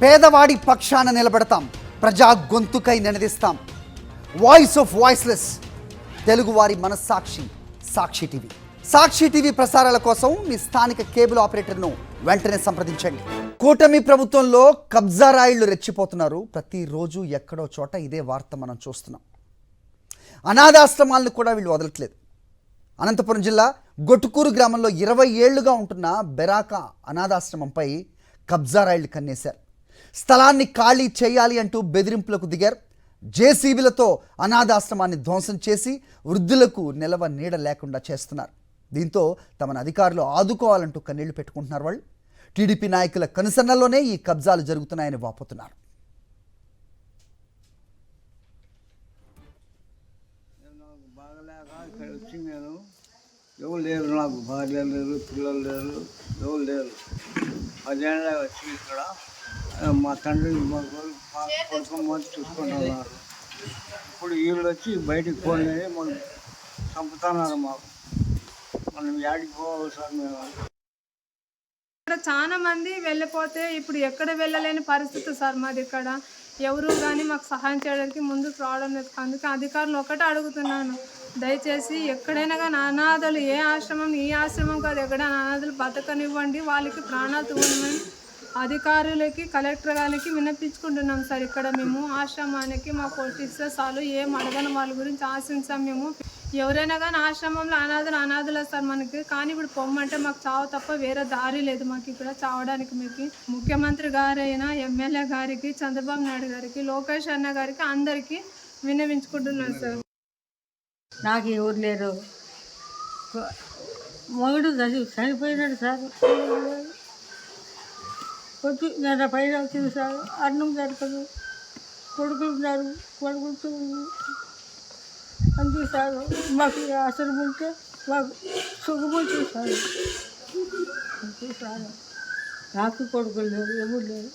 పేదవాడి పక్షాన నిలబడతాం, ప్రజా గొంతుకై నినదిస్తాం. వాయిస్ ఆఫ్ వాయిస్లెస్, తెలుగువారి మనస్సాక్షి సాక్షి టీవీ. సాక్షి టీవీ ప్రసారాల కోసం మీ స్థానిక కేబుల్ ఆపరేటర్ను వెంటనే సంప్రదించండి. కూటమి ప్రభుత్వంలో కబ్జా రాయిళ్లు రెచ్చిపోతున్నారు. ప్రతిరోజు ఎక్కడో చోట ఇదే వార్త మనం చూస్తున్నాం. అనాథాశ్రమాలను కూడా వీళ్ళు వదలట్లేదు. అనంతపురం జిల్లా గొట్టుకూరు గ్రామంలో 20 ఏళ్లుగా ఉంటున్న బెరాకా అనాథాశ్రమంపై కబ్జా రాయిళ్లు కన్నేశారు. స్థలాన్ని ఖాళీ చేయాలి అంటూ బెదిరింపులకు దిగారు. జేసీబీలతో అనాథాశ్రమాన్ని ధ్వంసం చేసి వృద్ధులకు నిలవ నీడ లేకుండా చేస్తున్నారు. దీంతో తమను అధికారులు ఆదుకోవాలంటూ కన్నీళ్లు పెట్టుకుంటున్నారు. వాళ్ళు టీడీపీ నాయకుల కనుసన్నల్లోనే ఈ కబ్జాలు జరుగుతున్నాయని వాపోతున్నారు. ఎవరు లేరు, నాకు భార్య లేరు, పిల్లలు లేరు, ఎవరు లేరు. 10 ఏళ్ళ వచ్చి ఇక్కడ మా తండ్రి కొడుకోమని చూసుకుంటున్నారు. ఇప్పుడు వీళ్ళు వచ్చి బయటికి పోయినవి మనం చంపుతున్నారు. మాకు మనం యాడికి పోవాలి సార్? మేము ఇక్కడ చాలా మంది వెళ్ళిపోతే ఇప్పుడు ఎక్కడ వెళ్ళలేని పరిస్థితి సార్ మాది. ఇక్కడ ఎవరు కానీ మాకు సహాయం చేయడానికి ముందుకు రావడం లేదు. అందుకే అధికారులు ఒకటే అడుగుతున్నాను, దయచేసి ఎక్కడైనా కానీ అనాథలు, ఏ ఆశ్రమం ఈ ఆశ్రమం కాదు, ఎక్కడైనా అనాథలు బతకనివ్వండి, వాళ్ళకి ప్రాణాలు ఇవ్వమని అధికారులకి, కలెక్టర్ గారికి విన్నపించుకుంటున్నాం సార్. ఇక్కడ మేము ఆశ్రమానికి మా కొట్టిస్తే చాలు, ఏం అడగని వాళ్ళ గురించి ఆశించాం. మేము ఎవరైనా కానీ ఆశ్రమంలో అనాథులు సార్ మనకి. కానీ ఇప్పుడు పొమ్మంటే మాకు చావు తప్ప వేరే దారి లేదు మాకు ఇక్కడ చావడానికి. మీకు ముఖ్యమంత్రి గారైనా, ఎమ్మెల్యే గారికి, చంద్రబాబు నాయుడు గారికి, లోకేష్ అన్న గారికి అందరికీ విన్నవించుకుంటున్నాం సార్. నాకు ఎవరు లేరు, మగుడు చనిపోయినాడు సార్. కొద్ది నెల పైన వచ్చింది సార్. అన్నం జరగదు, కొడుకులు ఉన్నారు, కొడుకులతో అంతే సార్. మాకు అసలు ఉంటే మాకు సుఖమొచ్చు సార్. అంతే సార్. నాకు కొడుకులు లేరు, ఎవరు లేరు.